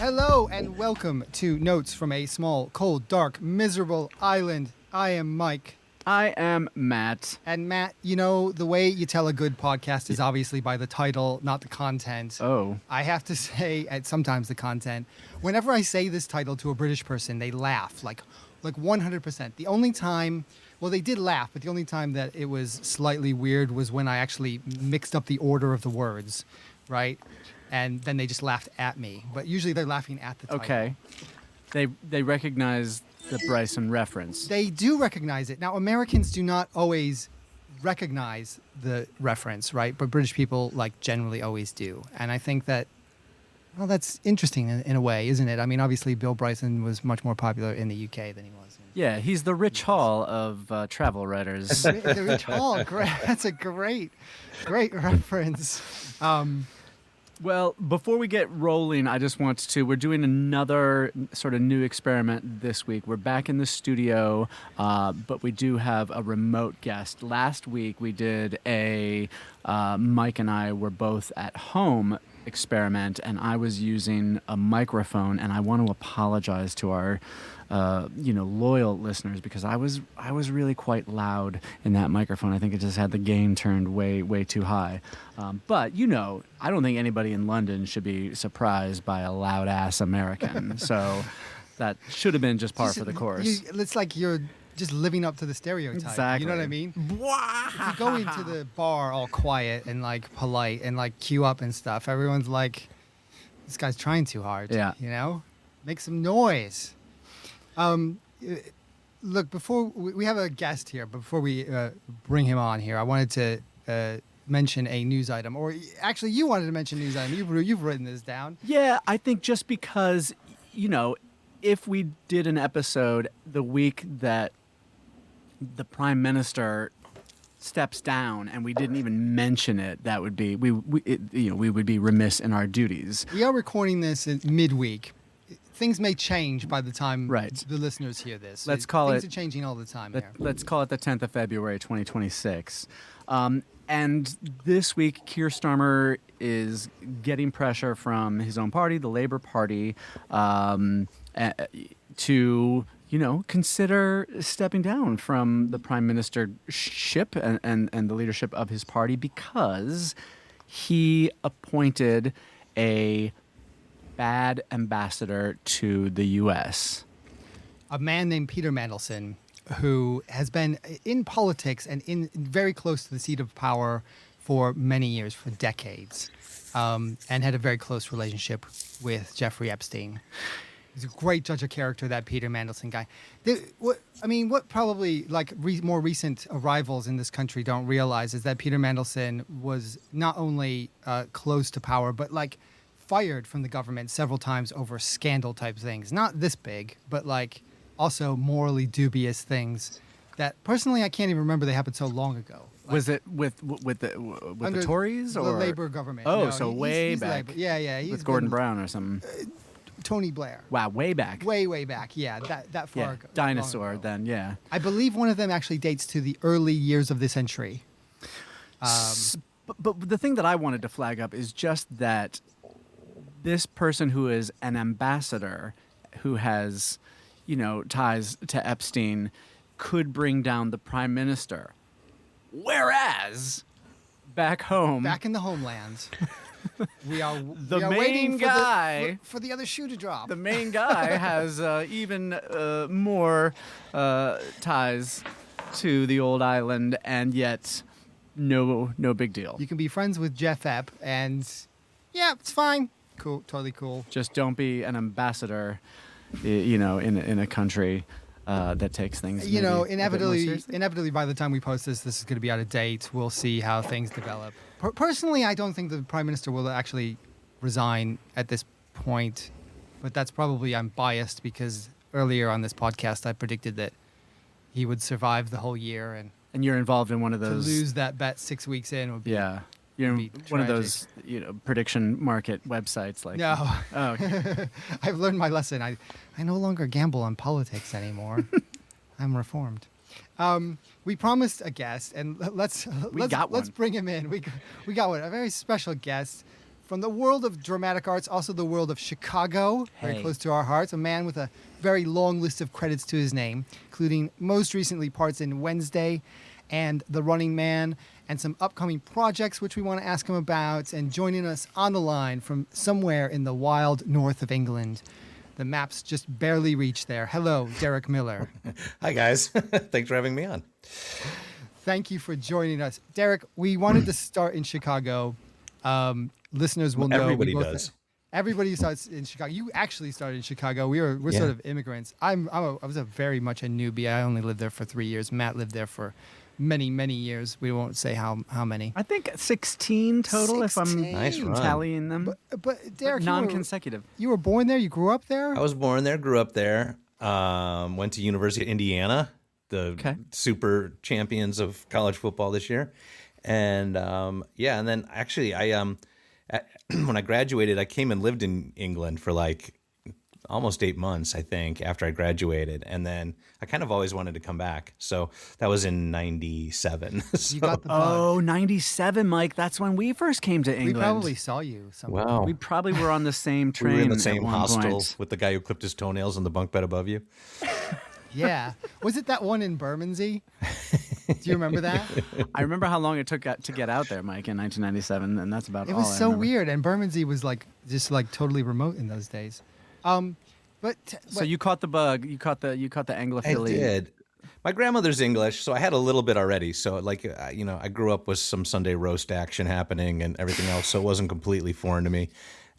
Hello and welcome to Notes from a Small, Cold, Dark, Miserable Island. I am Mike. I am Matt. And Matt, you know, the way you tell a good podcast is obviously by the title, not the content. Oh. I have to say, sometimes the content. Whenever I say this title to a British person, they laugh, like 100%. The only time, well, they did laugh, but the only time that it was slightly weird was when I actually mixed up the order of the words, right? And then they just laughed at me. But usually they're laughing at the title. Okay. They recognize the Bryson reference. They do recognize it. Now, Americans do not always recognize the reference, right? But British people, generally always do. And I think that, well, that's interesting in a way, isn't it? I mean, obviously, Bill Bryson was much more popular in the UK than he was Yeah, he's the Rich Hall of travel writers. The Rich Hall, great. That's a great reference. Well, before we get rolling, I just want to, we're doing another sort of new experiment this week. We're back in the studio, but we do have a remote guest. Last week we did Mike and I were both at home experiment, and I was using a microphone, and I want to apologize to our loyal listeners, because I was really quite loud in that microphone. I think it just had the gain turned way too high. But I don't think anybody in London should be surprised by a loud ass American. So that should have been just par for the course. It's like you're just living up to the stereotype. Exactly. You know what I mean? If you go into the bar all quiet and polite and queue up and stuff, everyone's like, this guy's trying too hard. Yeah. Make some noise. Look, before we have a guest here, before we bring him on here, I wanted to mention a news item, or actually you wanted to mention a news item. You've written this down. Yeah, I think just because, if we did an episode the week that the Prime Minister steps down and we didn't even mention it, that would be, we would be remiss in our duties. We are recording this in midweek. Things may change by the time the listeners hear this. Things are changing all the time here. Let's call it the 10th of February, 2026. And this week, Keir Starmer is getting pressure from his own party, the Labour Party, to, consider stepping down from the prime ministership and the leadership of his party, because he appointed a bad ambassador to the U.S. A man named Peter Mandelson, who has been in politics and in very close to the seat of power for many years, for decades, and had a very close relationship with Jeffrey Epstein. He's a great judge of character, that Peter Mandelson guy. What probably more recent arrivals in this country don't realize is that Peter Mandelson was not only close to power, but fired from the government several times over scandal type things. Not this big, but also morally dubious things that personally I can't even remember they happened so long ago. Was it with the Tories or the Labour government? Oh, no, so way back. Labor. Yeah. He's with Gordon Brown or something. Tony Blair. Wow, way back. Way back. Yeah, that far ago. Dinosaur then, yeah. I believe one of them actually dates to the early years of this century. But the thing that I wanted to flag up is just that this person who is an ambassador, who has, ties to Epstein, could bring down the prime minister. Whereas, back home, back in the homeland, we are main waiting guy for the other shoe to drop. The main guy has even more ties to the old island, and yet no big deal. You can be friends with Jeff Epp, and yeah, it's fine. Cool, totally cool. Just don't be an ambassador, in a country that takes things. Inevitably, by the time we post this is going to be out of date. We'll see how things develop. Personally, I don't think the prime minister will actually resign at this point, but that's probably, I'm biased because earlier on this podcast I predicted that he would survive the whole year, and you're involved in one of those. To lose that bet 6 weeks in would be. Yeah. You're one of those, prediction market websites No. Oh, okay. I've learned my lesson. I no longer gamble on politics anymore. I'm reformed. We promised a guest, and let's bring him in. We got one, a very special guest From the world of dramatic arts, also the world of Chicago, very close to our hearts. A man with a very long list of credits to his name, including most recently parts in Wednesday and The Running Man, and some upcoming projects which we want to ask him about. And joining us on the line from somewhere in the wild north of England. The maps just barely reach there. Hello, Derek Miller. Hi, guys. Thanks for having me on. Thank you for joining us. Derek, we wanted to start in Chicago. Listeners will know. Everybody does. Everybody starts in Chicago. You actually started in Chicago. We're sort of immigrants. I was very much a newbie. I only lived there for 3 years. Matt lived there for many, many years. We won't say how many. I think 16 total, 16. if I'm Nice run. tallying them. But Derek, non-consecutive. You were born there? You grew up there? I was born there, grew up there, went to University of Indiana, the super champions of college football this year. And and then actually when I graduated, I came and lived in England for like almost 8 months, I think, after I graduated. And then I kind of always wanted to come back. So that was in 97. You got the bug. 97, Mike. That's when we first came to England. We probably saw you somewhere. Wow. We probably were on the same train. We were in the at same one hostel point. with the guy who clipped his toenails on the bunk bed above you. Yeah. Was it that one in Bermondsey? Do you remember that? I remember how long it took to get out there, Mike, in 1997, and that's about all It was I so remember. weird, and Bermondsey was just totally remote in those days. So you caught the bug. You caught the I Anglophily. did. My grandmother's English, so I had a little bit already. So I grew up with some Sunday roast action happening and everything else, so it wasn't completely foreign to me.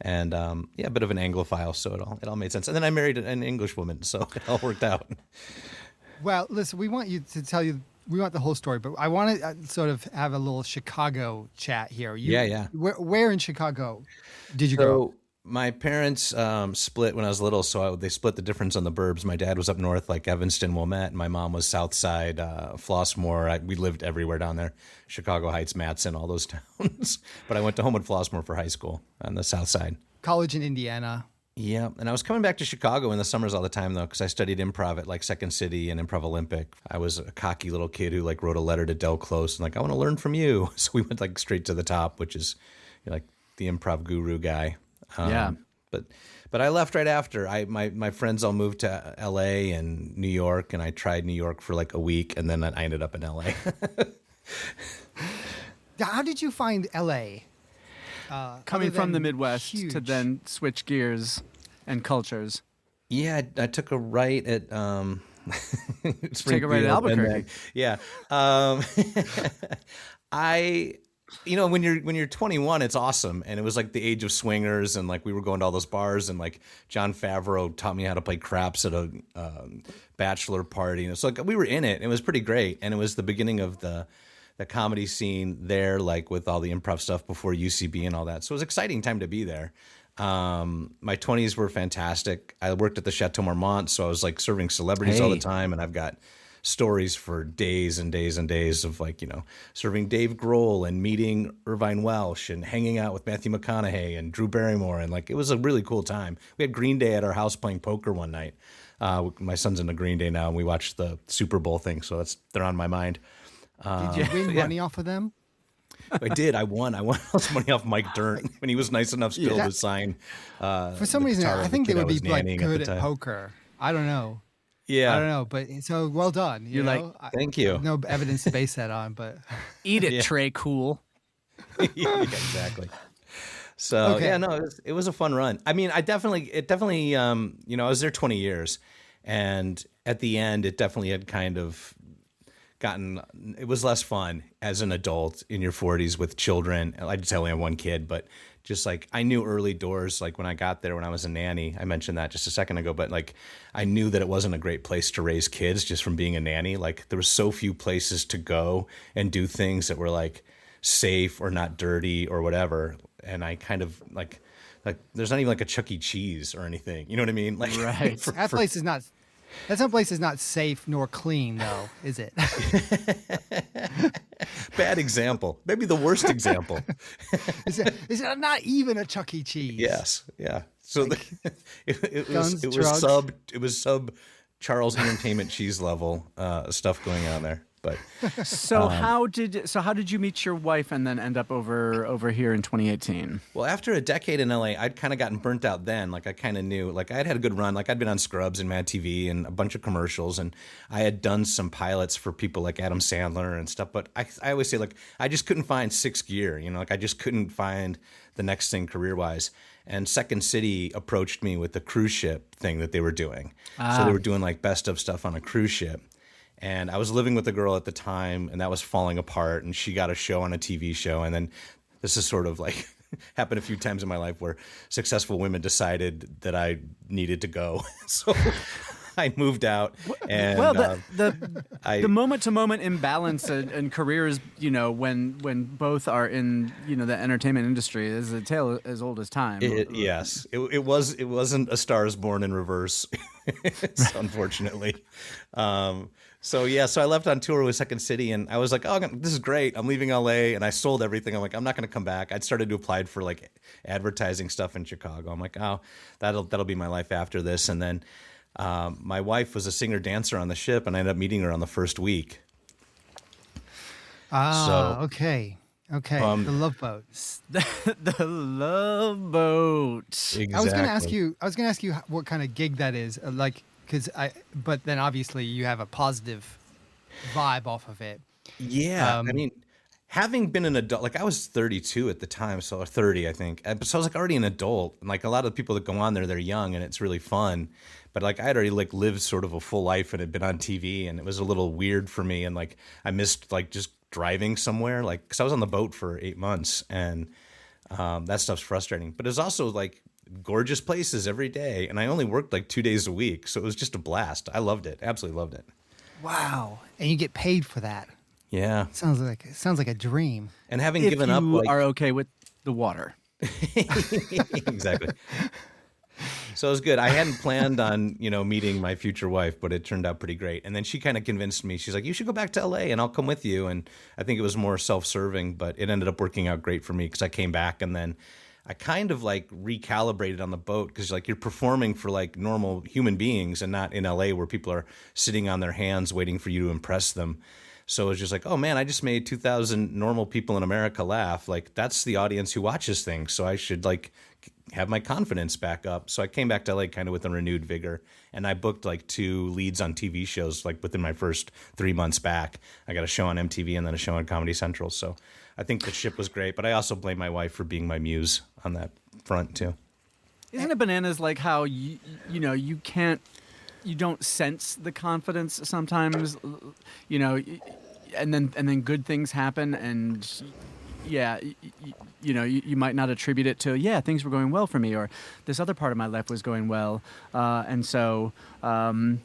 And a bit of an Anglophile, so it all made sense. And then I married an English woman, so it all worked out. Well, listen, we want you to tell you. We want the whole story, but I want to sort of have a little Chicago chat here. Yeah. Where in Chicago did you grow up? My parents split when I was little, so they split the difference on the burbs. My dad was up north, like Evanston, Wilmette, and my mom was south side, Flossmoor. We lived everywhere down there, Chicago Heights, Matson, all those towns. But I went to Homewood Flossmoor for high school on the south side. College in Indiana. Yeah, and I was coming back to Chicago in the summers all the time, though, because I studied improv at like Second City and Improv Olympic. I was a cocky little kid who wrote a letter to Del Close and I want to learn from you. So we went straight to the top, which is the improv guru guy. But I left right after. My friends all moved to L.A. and New York, and I tried New York for a week, and then I ended up in L.A. How did you find L.A.? Coming from the Midwest huge. to then switch gears and cultures. Yeah, I took a right at Take a right at Albuquerque. Yeah. When you're 21, it's awesome, and it was the age of swingers, and we were going to all those bars, and John Favreau taught me how to play craps at a bachelor party, and it's we were in it. And it was pretty great, and it was the beginning of the comedy scene there, with all the improv stuff before UCB and all that. So it was an exciting time to be there. My 20s were fantastic. I worked at the Chateau Marmont, so I was serving celebrities all the time, and I've got stories for days and days and days of serving Dave Grohl and meeting Irvine Welsh and hanging out with Matthew McConaughey and Drew Barrymore, and it was a really cool time. We had Green Day at our house playing poker one night. My son's into Green Day now, and we watched the Super Bowl thing, so they're on my mind. Did you win money off of them? I did. I won all this money off Mike Dirnt when he was nice enough still to sign. For some reason, I think they would be good at poker. I don't know. Yeah. I don't know, but so well done. You're thank you. No evidence to base that on, but eat it, Trey Cool. Yeah, exactly. So it was a fun run. I mean, it definitely, I was there 20 years, and at the end, it definitely had kind of it was less fun as an adult in your 40s with children. I just only have one kid, but just I knew early doors, when I got there when I was a nanny. I mentioned that just a second ago, but I knew that it wasn't a great place to raise kids just from being a nanny. There were so few places to go and do things that were safe or not dirty or whatever. And I kind of there's not even a Chuck E. Cheese or anything. You know what I mean? Right. That place is not. Some place is not safe nor clean, though, is it? Bad example. Maybe the worst example. Is it not even a Chuck E. Cheese? Yes. Yeah. So it guns, drugs. was sub Charles Entertainment Cheese level stuff going on there. But So how did you meet your wife and then end up over here in 2018? well, after a decade in LA, I'd kind of gotten burnt out then. Like I kind of knew, like I'd had a good run. Like I'd been on Scrubs and Mad TV and a bunch of commercials, and I had done some pilots for people like Adam Sandler and stuff. But I always say, like, I just couldn't find sixth gear. You know, like I just couldn't find the next thing career wise. And Second City approached me with the cruise ship thing that they were doing. So they were doing like best of stuff on a cruise ship. And I was living with a girl at the time, and that was falling apart. And she got a show on a TV show. And then this is sort of like happened a few times in my life where successful women decided that I needed to go. So I moved out. And the moment to moment imbalance in careers, you know, when both are in, you know, the entertainment industry is a tale as old as time. Yes, it wasn't A Star Is Born in reverse, unfortunately. So I left on tour with Second City, and I was like, oh, this is great. I'm leaving LA, and I sold everything. I'm like, I'm not going to come back. I'd started to apply for like advertising stuff in Chicago. I'm like, oh, that'll be my life after this. And then my wife was a singer dancer on the ship, and I ended up meeting her on the first week. Okay. The Love Boat. The Love Boat. Exactly. I was going to ask you what kind of gig that is, but then obviously you have a positive vibe off of it. Yeah, I mean, having been an adult, like I was 32 at the time, so 30, I think. So I was like already an adult, and like a lot of the people that go on there, they're young, and it's really fun. But like I had already like lived sort of a full life and had been on TV, and it was a little weird for me, and like I missed like just driving somewhere, like because I was on the boat for 8 months, and that stuff's frustrating. But it was also like gorgeous places every day, and I only worked like 2 days a week, so it was just a blast. I loved it, absolutely loved it. Wow, and you get paid for that. Yeah, sounds like a dream. And having given up, you are okay with the water. Exactly. So it was good. I hadn't planned on, meeting my future wife, but it turned out pretty great. And then she kind of convinced me. She's like, you should go back to LA and I'll come with you. And I think it was more self-serving, but it ended up working out great for me because I came back and then I kind of like recalibrated on the boat because like you're performing for like normal human beings and not in LA where people are sitting on their hands waiting for you to impress them. So it was just like, oh man, I just made 2,000 normal people in America laugh. Like that's the audience who watches things. So I should like have my confidence back up. So I came back to LA kind of with a renewed vigor, and I booked like 2 leads on TV shows like within my first 3 months back. I got a show on MTV and then a show on Comedy Central. So I think the ship was great, but I also blame my wife for being my muse on that front too. Isn't it bananas like how you don't sense the confidence sometimes, and then good things happen, and you might not attribute it to things were going well for me, or this other part of my life was going well, and so I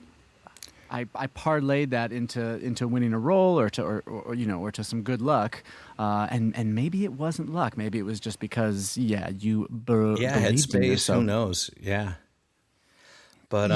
parlayed that into winning a role or to some good luck, and maybe it wasn't luck, maybe it was just because you believed in yourself. Who knows? Yeah. But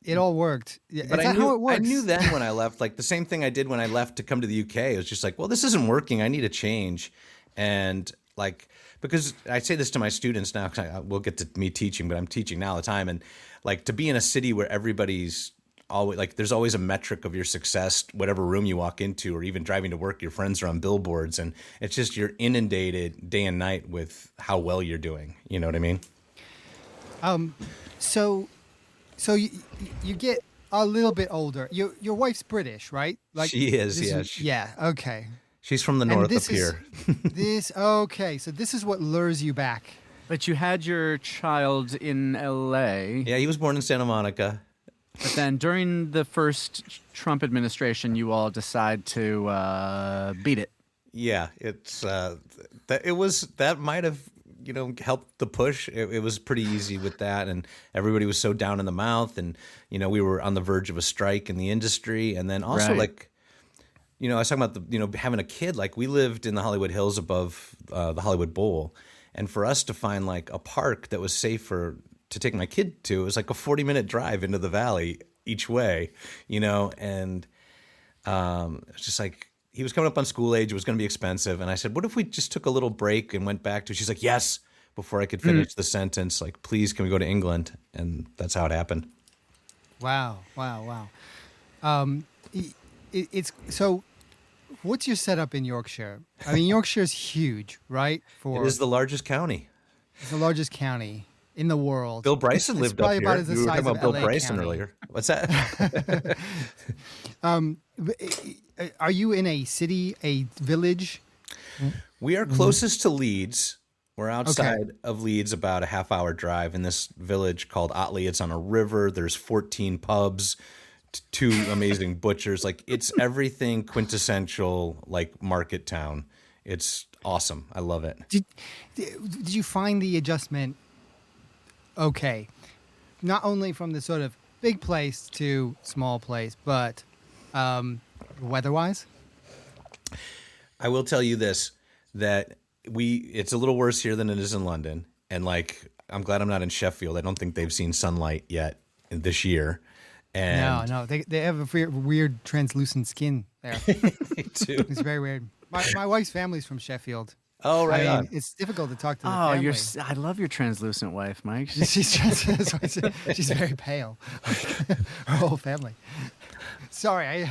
it all worked. But Is that how it works? I knew then when I left, like the same thing I did when I left to come to the UK. It was just like, well, this isn't working. I need a change. And like, because I say this to my students now, because we'll get to me teaching, but I'm teaching now all the time. And like to be in a city where everybody's always like, there's always a metric of your success, whatever room you walk into, or even driving to work, your friends are on billboards. And it's just, you're inundated day and night with how well you're doing. You know what I mean? So you get a little bit older. Your wife's British, right? Like she is, yeah. Okay. She's from the north up here. So this is what lures you back. But you had your child in L.A. Yeah, he was born in Santa Monica. But then during the first Trump administration, you all decide to beat it. Yeah, that might have helped the push. It was pretty easy with that, and everybody was so down in the mouth, and we were on the verge of a strike in the industry, and then also right. I was talking about having a kid. Like we lived in the Hollywood Hills above the Hollywood Bowl, and for us to find like a park that was safe to take my kid to, it was like a 40-minute drive into the valley each way, and it's just like. He was coming up on school age. It was going to be expensive. And I said, what if we just took a little break and went back to, she's like, yes, before I could finish the sentence, like, please, can we go to England? And that's how it happened. Wow. It's so What's your setup in Yorkshire? I mean, Yorkshire's huge, right? It is the largest county. It's the largest county in the world. Bill Bryson lived up probably here. about as the You were size talking of about Bill LA Bryson County. earlier. What's that? Are you in a city, a village? We are closest to Leeds. We're outside of Leeds, about a half-hour drive in this village called Otley. It's on a river. There's 14 pubs, two amazing butchers. Like, it's everything quintessential, like, market town. It's awesome. I love it. Did you find the adjustment okay? Not only from the sort of big place to small place, but weather-wise? I will tell you this, that it's a little worse here than it is in London. And like, I'm glad I'm not in Sheffield. I don't think they've seen sunlight yet this year. And No, they have a weird translucent skin there. they do. It's very weird. My wife's family's from Sheffield. Oh, right on. It's difficult to talk to the Oh, family. I love your translucent wife, Mike. She's very pale. Her whole family. Sorry,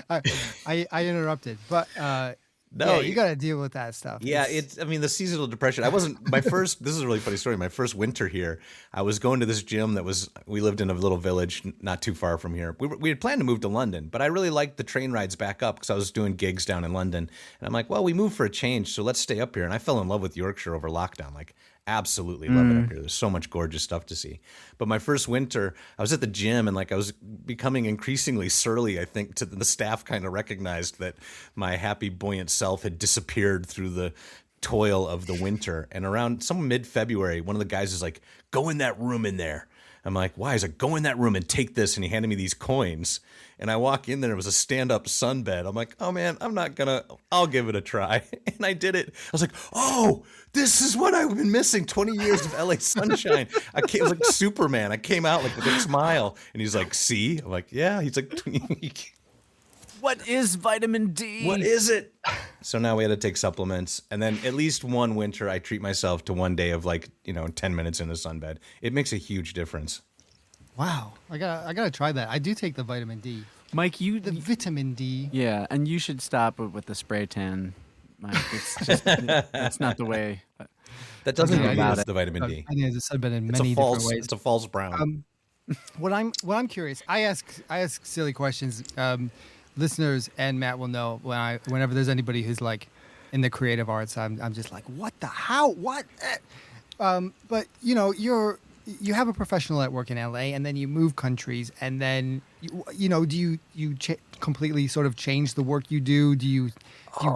I interrupted, but No, yeah, you got to deal with that stuff. Yeah, I mean, the seasonal depression. This is a really funny story. My first winter here, I was going to this gym we lived in a little village not too far from here. We had planned to move to London, but I really liked the train rides back up because I was doing gigs down in London. And I'm like, well, we moved for a change, so let's stay up here. And I fell in love with Yorkshire over lockdown. Like, absolutely love it up here. There's so much gorgeous stuff to see. But my first winter, I was at the gym and like I was becoming increasingly surly. I think the staff kind of recognized that my happy, buoyant self had disappeared through the toil of the winter. And around some mid-February, one of the guys is like, "Go in that room in there." I'm like, "Why?" He's like, "Go in that room and take this." And he handed me these coins. And I walk in there, it was a stand-up sunbed. I'm like, "Oh man, I'll give it a try." And I did it. I was like, "Oh, this is what I've been missing, 20 years of LA sunshine." It was like Superman. I came out like with a smile. And he's like, "See?" I'm like, "Yeah." He's like, What is vitamin D? "What is it?" So now we had to take supplements. And then at least one winter, I treat myself to one day of 10 minutes in the sunbed. It makes a huge difference. Wow, I gotta try that. I do take the vitamin D, Mike, the vitamin D. Yeah, and you should stop with the spray tan, Mike. It's just that's not the way. That doesn't Okay, I mean got it's it. the vitamin D. I think it's sunbed in It's many a false. different ways. It's a false brown. What I'm curious. I ask silly questions. Listeners and Matt will know whenever there's anybody who's like in the creative arts, I'm just like, what the how what. But you have a professional network in LA, and then you move countries, and then do you completely sort of change the work you do? Do you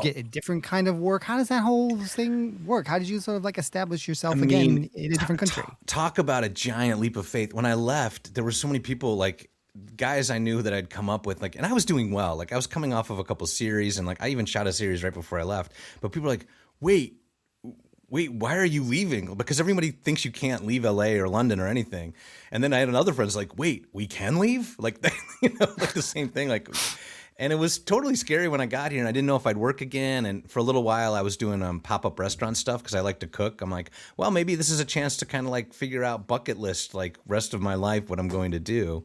get a different kind of work? How does that whole thing work? How did you sort of like establish yourself again in a different country? Talk about a giant leap of faith. When I left, there were so many people, like guys I knew that I'd come up with, and I was doing well. Like, I was coming off of a couple series, and I even shot a series right before I left. But people were like, wait, why are you leaving? Because everybody thinks you can't leave LA or London or anything. And then I had another friend like, wait, we can leave? Like, like the same thing. And it was totally scary when I got here, and I didn't know if I'd work again. And for a little while, I was doing pop-up restaurant stuff because I like to cook. I'm like, well, maybe this is a chance to kind of figure out bucket list, rest of my life, what I'm going to do.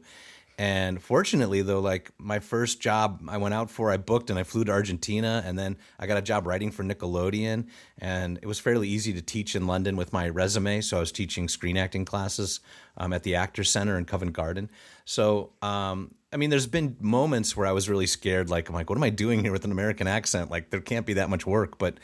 And fortunately, though, my first job I went out for, I booked and I flew to Argentina, and then I got a job writing for Nickelodeon, and it was fairly easy to teach in London with my resume. So I was teaching screen acting classes at the Actors Center in Covent Garden. So, there's been moments where I was really scared. I'm like, what am I doing here with an American accent? There can't be that much work. But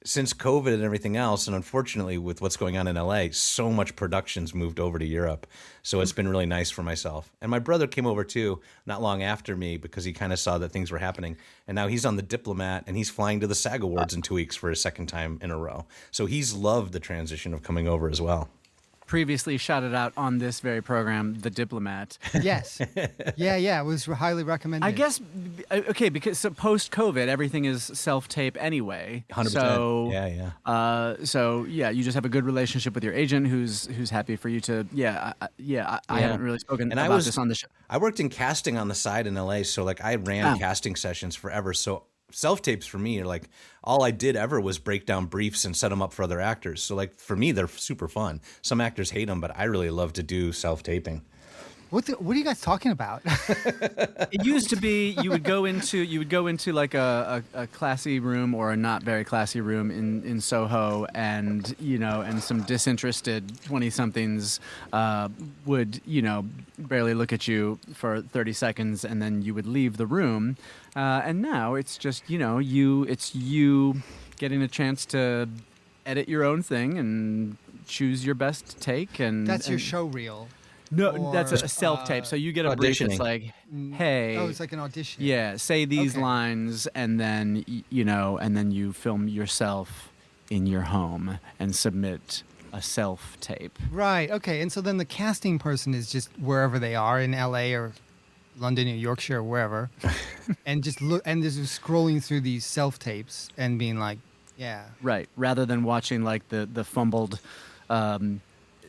since COVID and everything else, and unfortunately with what's going on in LA, so much production's moved over to Europe. So it's been really nice for myself. And my brother came over too, not long after me, because he kind of saw that things were happening. And now he's on the Diplomat, and he's flying to the SAG Awards in 2 weeks for his second time in a row. So he's loved the transition of coming over as well. Previously shouted out on this very program, The Diplomat. Yes. Yeah. It was highly recommended. I guess, okay, because post-COVID, everything is self-tape anyway. 100%. So, yeah. You just have a good relationship with your agent who's happy for you to, I haven't really spoken about this on the show. I worked in casting on the side in LA, so I ran casting sessions forever. So self-tapes for me are all I did ever was break down briefs and set them up for other actors. So for me, they're super fun. Some actors hate them, but I really love to do self-taping. What are you guys talking about? It used to be you would go into like a classy room or a not very classy room in Soho, and and some disinterested 20-somethings would barely look at you for 30 seconds, and then you would leave the room. And now it's just it's you getting a chance to edit your own thing and choose your best take, and That's your show reel. No, that's Or, a self-tape. So you get a brief that's auditioning. like, hey. Oh, it's like an audition. Yeah, say these Okay. lines, and then, and then you film yourself in your home and submit a self-tape. Right. Okay. And so then the casting person is just wherever they are in LA or London or Yorkshire or wherever, and just just scrolling through these self-tapes and being like, yeah. Right, rather than watching like the fumbled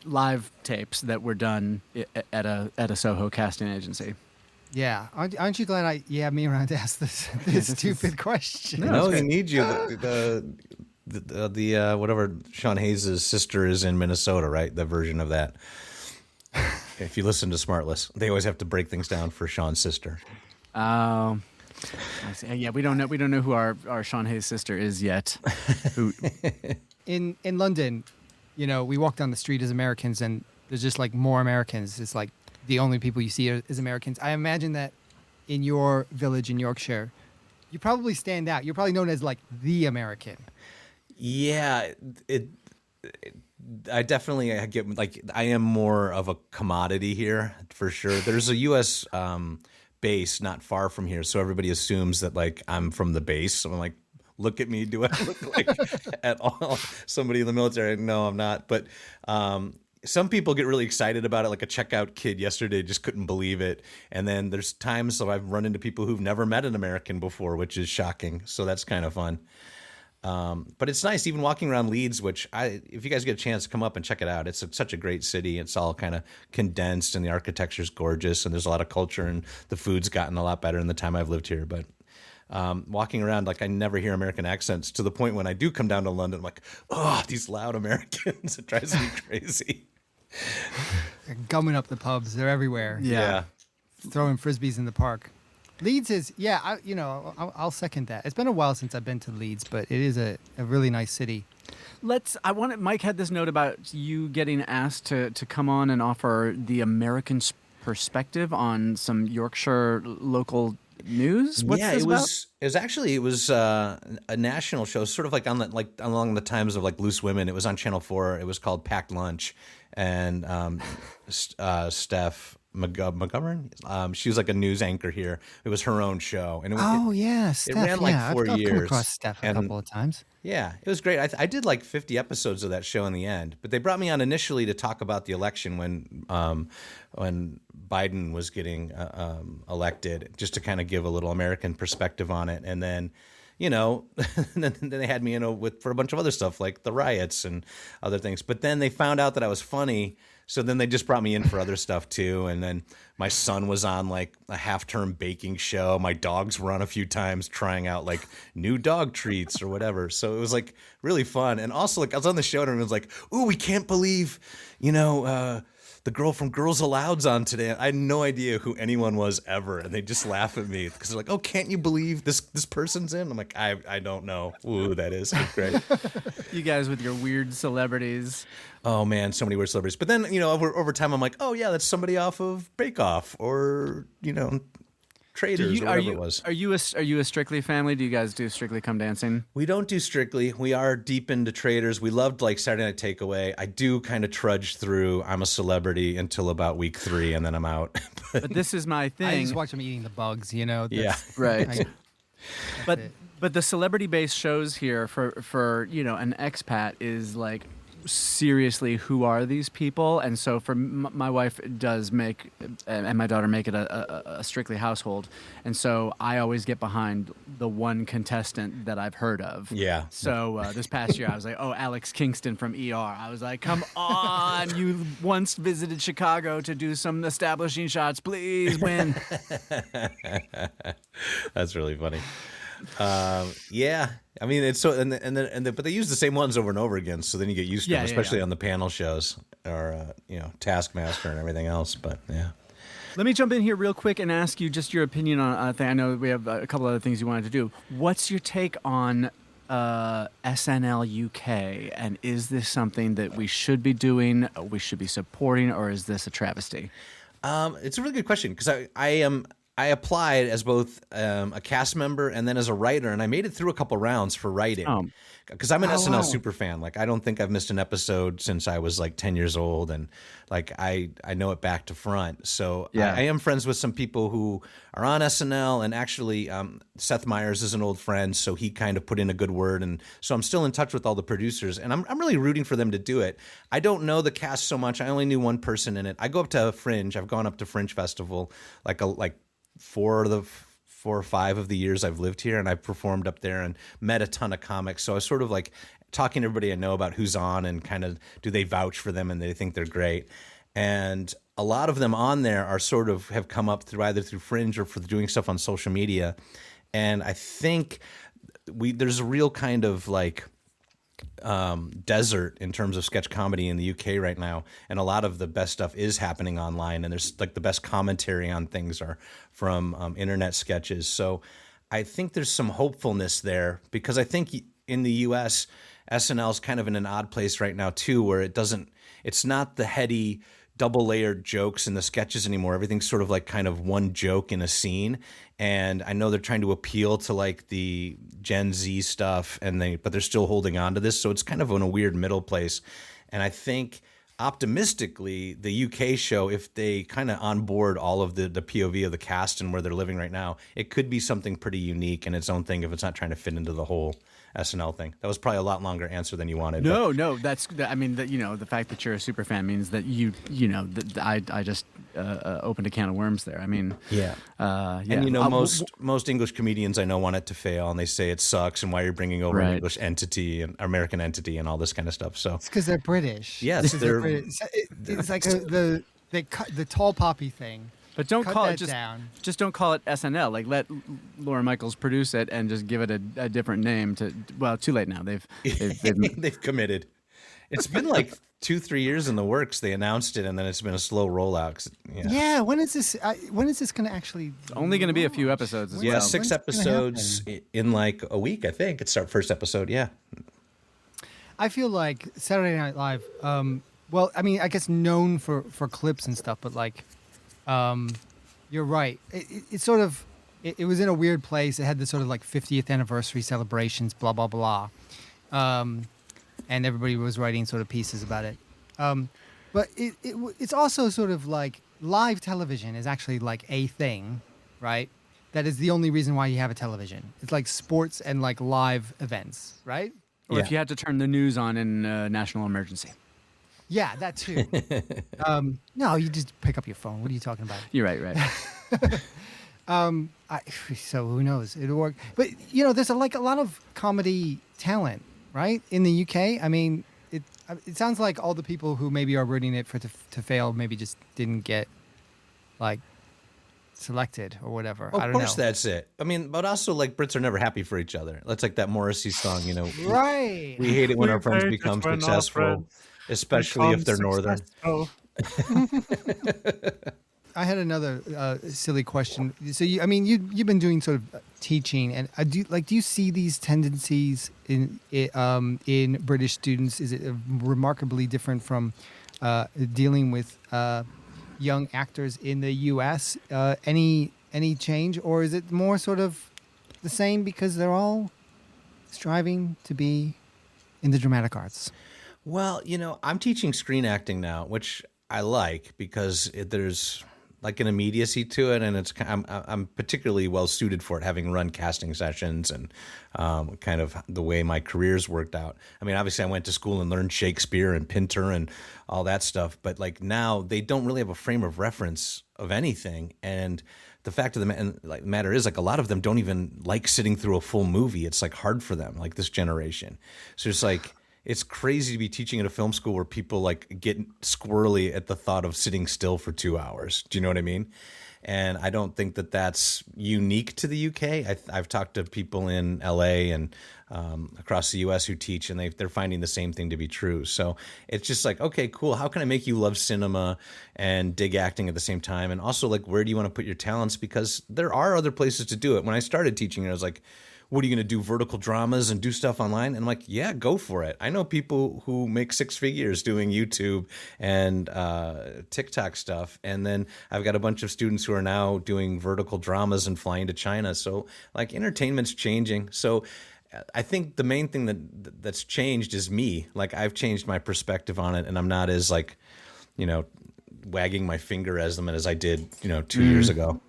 live tapes that were done at a Soho casting agency. Yeah. Aren't you glad you have me around to ask this stupid question? No, we need you. The whatever Sean Hayes' sister is in Minnesota, right? The version of that. If you listen to Smartless, they always have to break things down for Sean's sister. I see. Yeah, we don't know who our Sean Hayes sister is yet. Who? In London, we walk down the street as Americans, and there's just like more Americans. It's like the only people you see is Americans. I imagine that in your village in Yorkshire, you probably stand out. You're probably known as like the American. Yeah, I definitely get I am more of a commodity here for sure. There's a U.S. Base not far from here, so everybody assumes that like I'm from the base. So I'm like, look at me. Do I look like at all somebody in the military? No, I'm not. But some people get really excited about it. Like a checkout kid yesterday just couldn't believe it. And then there's times so I've run into people who've never met an American before, which is shocking. So that's kind of fun. But it's nice even walking around Leeds, which if you guys get a chance, come up and check it out. It's such a great city. It's all kind of condensed, and the architecture's gorgeous, and there's a lot of culture, and the food's gotten a lot better in the time I've lived here. But walking around, like I never hear American accents, to the point when I do come down to London, I'm like, oh, these loud Americans. It drives me crazy. They're gumming up the pubs. They're everywhere. Yeah. Throwing frisbees in the park. Leeds is, I'll second that. It's been a while since I've been to Leeds, but it is a really nice city. Mike had this note about you getting asked to come on and offer the American perspective on some Yorkshire local news. What's this about? It was a national show, sort of like along the times of like Loose Women. It was on Channel 4. It was called Packed Lunch, and Steph McGovern. She was like a news anchor here. It was her own show, and Steph. It ran like 4 I've years. come across Steph a couple of times. Yeah, it was great. I did like 50 episodes of that show in the end, but they brought me on initially to talk about the election when Biden was getting elected, just to kind of give a little American perspective on it, and then. Then they had me in for a bunch of other stuff like the riots and other things. But then they found out that I was funny, so then they just brought me in for other stuff too. And then my son was on like a half-term baking show. My dogs were on a few times trying out like new dog treats or whatever. So it was like really fun. And also like I was on the show and everyone was like, "Ooh, we can't believe, the girl from Girls Aloud's on today." I had no idea who anyone was ever, and they just laugh at me because they're like, "Oh, can't you believe this person's in?" I'm like, I don't know who that is. It's great. You guys with your weird celebrities. Oh man, so many weird celebrities. But then over time, I'm like, oh yeah, that's somebody off of Bake Off or Traders or whatever it was. Are you a Strictly family? Do you guys do Strictly Come Dancing? We don't do Strictly. We are deep into Traders. We loved like Saturday Night Takeaway. I do kind of trudge through I'm a Celebrity until about week 3, and then I'm out. But this is my thing. I just watch them eating the bugs, Yeah, right. But the celebrity-based shows here for an expat is like, seriously, who are these people? And so for my wife does make and my daughter make it a Strictly household, and so I always get behind the one contestant that I've heard of. Yeah. So this past year I was like, oh, Alex Kingston from ER. I was like, come on, you once visited Chicago to do some establishing shots, please win. That's really funny. Yeah, I mean it's so, but they use the same ones over and over again, so then you get used to them, especially on the panel shows or Taskmaster and everything else. But yeah, Let me jump in here real quick and ask you just your opinion on a thing. I know we have a couple other things you wanted to do. What's your take on SNL UK, and is this something that we should be doing, we should be supporting, or is this a travesty? It's a really good question because I applied as both a cast member and then as a writer, and I made it through a couple rounds for writing. Because I'm an SNL super fan. Like, I don't think I've missed an episode since I was like 10 years old, and like I know it back to front. So Yeah. I am friends with some people who are on SNL, and actually Seth Meyers is an old friend, so he kind of put in a good word, and so I'm still in touch with all the producers, and I'm really rooting for them to do it. I don't know the cast so much. I only knew one person in it. I go up to Fringe. I've gone up to Fringe Festival like four or five of the years I've lived here, and I've performed up there and met a ton of comics. So I was sort of like talking to everybody I know about who's on, and kind of do they vouch for them and they think they're great. And a lot of them on there are sort of have come up through either through Fringe or for doing stuff on social media. And I think there's a real kind of like desert in terms of sketch comedy in the UK right now, and a lot of the best stuff is happening online, and there's like the best commentary on things are from internet sketches. So I think there's some hopefulness there, because I think in the US SNL is kind of in an odd place right now too, where it's not the heady double layered jokes in the sketches anymore. Everything's sort of like kind of one joke in a scene. And I know they're trying to appeal to like the Gen Z stuff, but they're still holding on to this. So it's kind of in a weird middle place. And I think optimistically, the UK show, if they kind of onboard all of the POV of the cast and where they're living right now, it could be something pretty unique in its own thing if it's not trying to fit into the whole SNL thing. That was probably a lot longer answer than you wanted. No, I mean, the fact that you're a super fan means that I just opened a can of worms there. I mean, yeah. And most English comedians I know want it to fail, and they say it sucks, and why you're bringing over an English entity and American entity and all this kind of stuff. So it's because they're British. Yes, they're British. It's like the tall poppy thing. But don't call it just don't call it SNL. Like, let Laura Michaels produce it and just give it a different name. Too late now. They've committed. It's been like 2-3 years in the works. They announced it, and then it's been a slow rollout. Yeah. When is this going to actually? It's only going to be a few episodes as well. Yeah, 6 episodes in like a week. I think it's our first episode. Yeah. I feel like Saturday Night Live. Well, I mean, I guess known for clips and stuff, but like. You're right. It sort of, it was in a weird place. It had this sort of like 50th anniversary celebrations, blah, blah, blah. And everybody was writing sort of pieces about it. But it's also sort of like live television is actually like a thing, right? That is the only reason why you have a television. It's like sports and like live events, right? Or if you had to turn the news on in national emergency. Yeah, that too. No, you just pick up your phone. What are you talking about? You're right. So who knows? It'll work. But there's a lot of comedy talent, right, in the UK. I mean, it sounds like all the people who maybe are rooting it to fail maybe just didn't get like selected or whatever. I don't know. Of course, that's it. I mean, but also like Brits are never happy for each other. That's like that Morrissey song. Right. We hate it when our friends become successful. Especially if they're northern. I had another silly question. So you've been doing sort of teaching, and do you see these tendencies in British students? Is it remarkably different from dealing with young actors in the U.S.? Any change, or is it more sort of the same because they're all striving to be in the dramatic arts? Well, I'm teaching screen acting now, which I like because there's like an immediacy to it, and I'm particularly well suited for it, having run casting sessions and kind of the way my career's worked out. I mean, obviously, I went to school and learned Shakespeare and Pinter and all that stuff, but like now they don't really have a frame of reference of anything, and the fact of the matter is, like, a lot of them don't even like sitting through a full movie. It's like hard for them, like this generation. So it's like. It's crazy to be teaching at a film school where people like get squirrely at the thought of sitting still for 2 hours. Do you know what I mean? And I don't think that that's unique to the UK. I've talked to people in LA and across the US who teach, and they're finding the same thing to be true. So it's just like, okay, cool. How can I make you love cinema and dig acting at the same time? And also, like, where do you want to put your talents? Because there are other places to do it. When I started teaching, I was like, what are you going to do, vertical dramas and do stuff online? And I'm like, yeah, go for it. I know people who make 6 figures doing YouTube and TikTok stuff. And then I've got a bunch of students who are now doing vertical dramas and flying to China. So like entertainment's changing. So I think the main thing that's changed is me. Like I've changed my perspective on it, and I'm not as like, wagging my finger as them as I did, 2 years ago.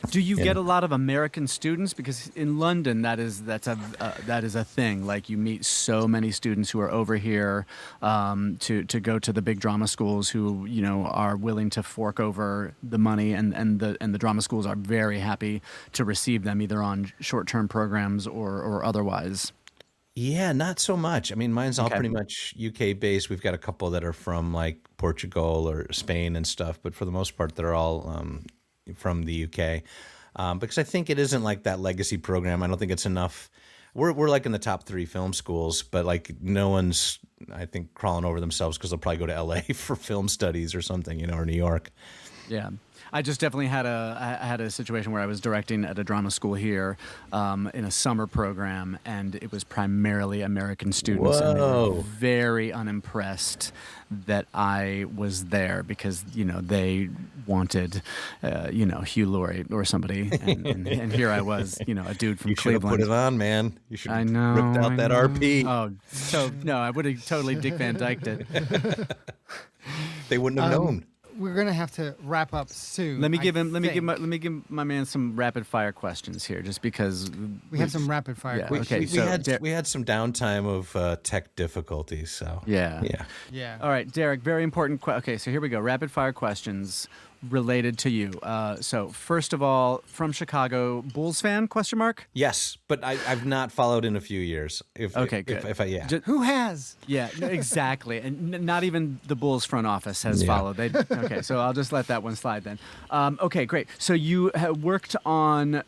Do you get a lot of American students? Because in London, that is a thing. Like you meet so many students who are over here to go to the big drama schools who are willing to fork over the money, and the drama schools are very happy to receive them either on short-term programs or otherwise. Yeah, not so much. I mean, mine's all pretty much UK based. We've got a couple that are from like Portugal or Spain and stuff, but for the most part, they're all from the UK, because I think it isn't like that legacy program. I don't think it's enough. We're like in the top 3 film schools, but like no one's, I think, crawling over themselves because they'll probably go to LA for film studies or something, or New York. Yeah. I just definitely had a situation where I was directing at a drama school here in a summer program, and it was primarily American students. Whoa. And they were very unimpressed that I was there because they wanted Hugh Laurie or somebody, and here I was, a dude from You should have Cleveland. put it on, man. You should have ripped out that RP. Oh, so no, I would have totally Dick Van Dyked it. They wouldn't have known. We're gonna have to wrap up soon. Let me give my man some rapid fire questions here, just because we have some rapid fire questions. Okay, we had some downtime of tech difficulties, so yeah. All right, Derek. Very important. Okay, so here we go. Rapid fire questions related to you. So first of all, from Chicago, Bulls fan? ? Yes, but I've not followed in a few years. Good. Who has? Yeah, no, exactly, and not even the Bulls front office has followed. Okay, so I'll just let that one slide then. Okay, great. So you worked on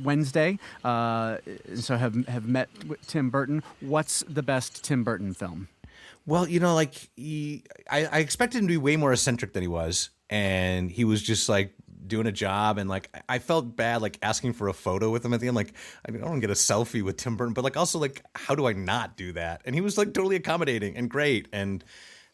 Wednesday, so have met with Tim Burton. What's the best Tim Burton film? Well, I expected him to be way more eccentric than he was, and he was just like doing a job, and like I felt bad like asking for a photo with him at the end. Like I don't want to get a selfie with Tim Burton, but like also like how do I not do that? And he was like totally accommodating and great. And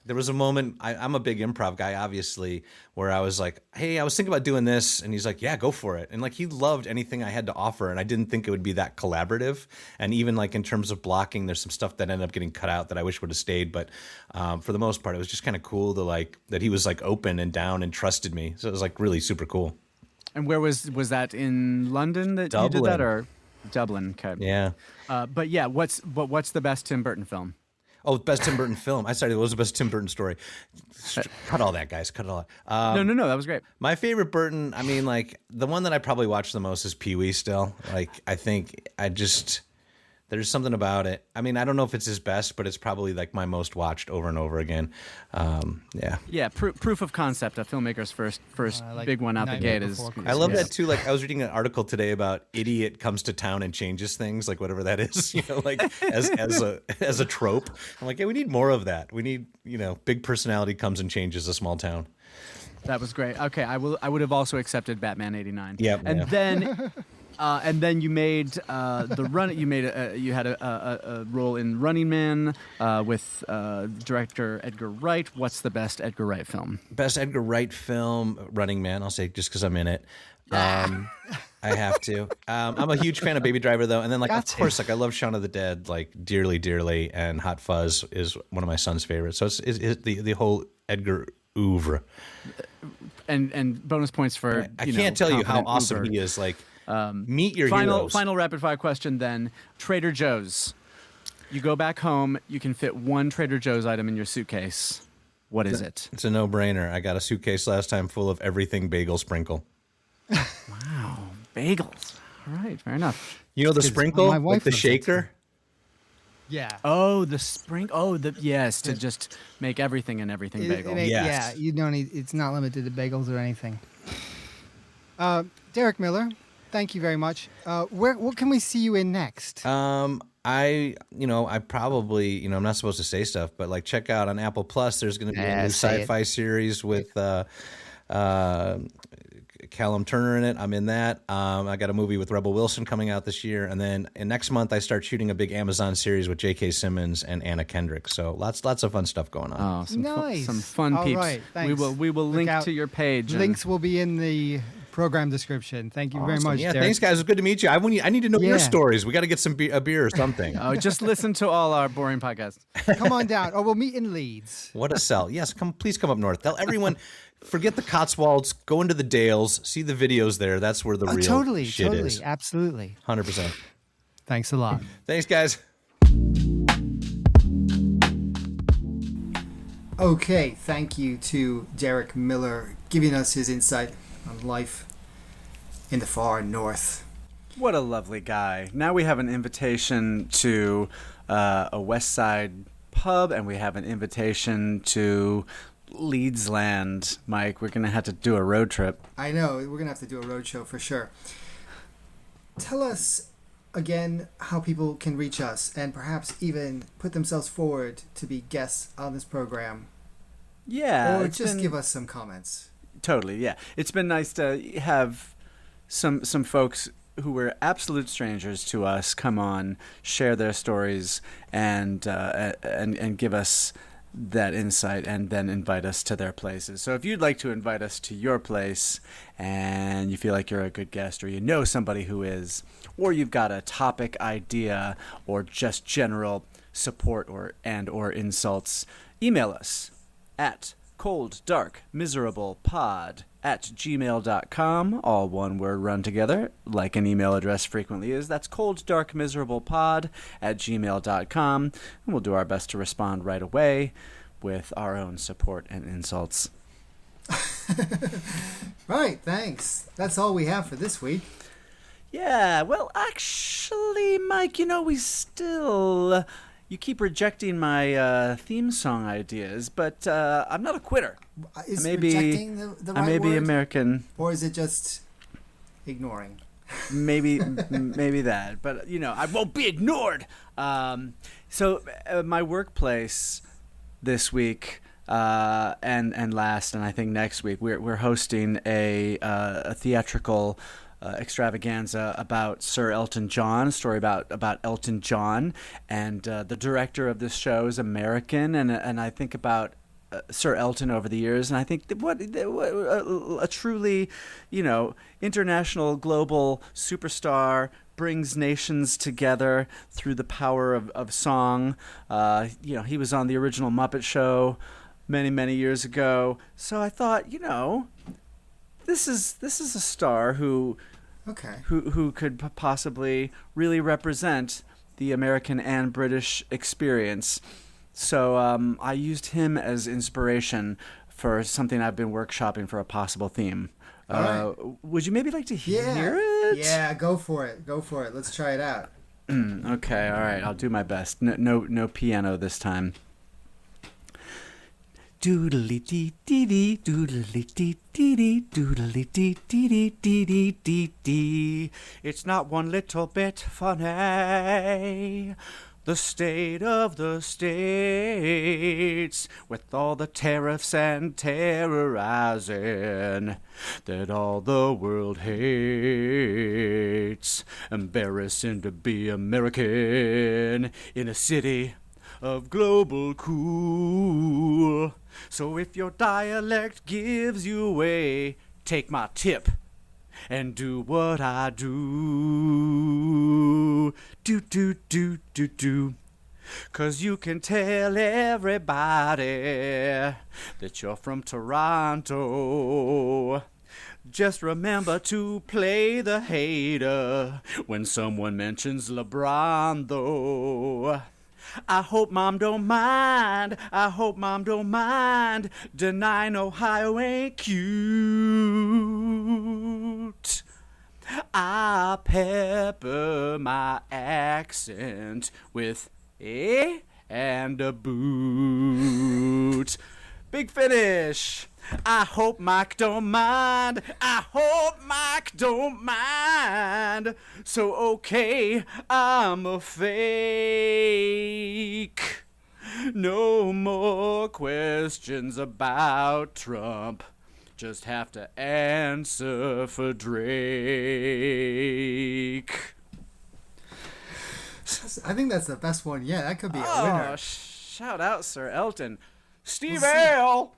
there was a moment, I'm a big improv guy, obviously, where I was like, hey, I was thinking about doing this. And he's like, yeah, go for it. And like, he loved anything I had to offer. And I didn't think it would be that collaborative. And even like in terms of blocking, there's some stuff that ended up getting cut out that I wish would have stayed. But for the most part, it was just kind of cool to like, that he was like open and down and trusted me. So it was like really super cool. And where was that in London that Dublin. You did that, or Dublin? Okay. Yeah. But yeah, what's the best Tim Burton film? Oh, best Tim Burton film. I started. What was the best Tim Burton story? Cut all that, guys. Cut it all out. No. That was great. My favorite Burton. I mean, like the one that I probably watch the most is Pee-wee. Still, like I think there's something about it. I mean, I don't know if it's his best, but it's probably like my most watched over and over again. Yeah. Yeah. Proof of concept. A filmmaker's first like big one out the gate is. I love that too. Like I was reading an article today about idiot comes to town and changes things, like whatever that is. Like as a trope. I'm like, yeah, we need more of that. We need big personality comes and changes a small town. That was great. Okay, I would have also accepted Batman '89. Yeah. Then. And then you made the run. You had a role in Running Man with director Edgar Wright. What's the best Edgar Wright film? Best Edgar Wright film, Running Man. I'll say just because I'm in it. I have to. I'm a huge fan of Baby Driver though, and then like of course like I love Shaun of the Dead like dearly, and Hot Fuzz is one of my son's favorites. So it's the whole Edgar oeuvre. And bonus points for I can't tell you how awesome he is. Like. Meet your heroes. Final rapid fire question then. Trader Joe's. You go back home, you can fit one Trader Joe's item in your suitcase. What is it? It's a no-brainer. I got a suitcase last time full of everything bagel sprinkle. Wow, bagels. All right, fair enough. You know the sprinkle, my wife like the loves shaker? Yeah. Oh, the spring. Oh, yes, to just make everything and everything bagel. Yeah, you don't need. It's not limited to bagels or anything. Derek Miller, thank you very much. What can we see you in next? I probably, I'm not supposed to say stuff, but like check out on Apple Plus, there's going to be a new sci-fi series with Callum Turner in it. I'm in that. I got a movie with Rebel Wilson coming out this year, and then next month I start shooting a big Amazon series with J.K. Simmons and Anna Kendrick. So lots of fun stuff going on. Oh, some nice. Some fun All peeps. right, thanks. We will link out. to your page. Links will be in the program description. Thank you very much. Yeah, Derek. thanks, guys. It was good to meet you. I need to know your stories. We got to get a beer or something. Oh, just listen to all our boring podcasts. Come on down, or we'll meet in Leeds. What a sell. Yes, please come up north. Tell everyone, forget the Cotswolds, go into the Dales, see the videos there. That's where the real shit is. Totally, absolutely. 100%. Thanks a lot. Thanks, guys. Okay, thank you to Derek Miller giving us his insight on life in the far north. What a lovely guy. Now we have an invitation to a West Side pub, and we have an invitation to Leedsland. Mike, we're going to have to do a road trip. I know, we're going to have to do a road show for sure. Tell us again how people can reach us and perhaps even put themselves forward to be guests on this program. Yeah. Or just give us some comments. Totally, yeah. It's been nice to have some folks who were absolute strangers to us come on, share their stories, and give us that insight, and then invite us to their places. So if you'd like to invite us to your place, and you feel like you're a good guest, or you know somebody who is, or you've got a topic idea, or just general support or insults, email us at colddarkmiserablepod@gmail.com, all one word run together, like an email address frequently is. That's colddarkmiserablepod@gmail.com, and we'll do our best to respond right away with our own support and insults. Right, thanks. That's all we have for this week. Yeah, well, actually, Mike, we still... You keep rejecting my theme song ideas, but I'm not a quitter. Is rejecting the right I may be word? American. Or is it just ignoring? Maybe that. But, I won't be ignored. So my workplace this week and last, and I think next week, we're hosting a theatrical extravaganza about Sir Elton John, a story about Elton John, and the director of this show is American, and I think about Sir Elton over the years, and I think what a truly, international, global superstar brings nations together through the power of song. He was on the original Muppet Show many years ago, so I thought, This is a star who could possibly really represent the American and British experience. So I used him as inspiration for something I've been workshopping for a possible theme. Right. Would you maybe like to hear it? Yeah, go for it. Let's try it out. Okay, all right. I'll do my best. No piano this time. Doodly dee dee dee, doodly dee dee dee, doodly dee dee dee dee dee dee dee. It's not one little bit funny. The state of the states, with all the tariffs and terrorizing that all the world hates. Embarrassing to be American in a city of global cool. So if your dialect gives you away, take my tip and do what I do. Do. 'Cause you can tell everybody that you're from Toronto. Just remember to play the hater when someone mentions LeBron, though. I hope Mom don't mind. Denying Ohio ain't cute. I pepper my accent with And a boot. Big finish. I hope Mike don't mind. I hope Mike don't mind. So okay, I'm a fake. No more questions about Trump. Just have to answer for Drake. I think that's the best one. Yeah, that could be a winner. Shout out, Sir Elton. Steve Ale!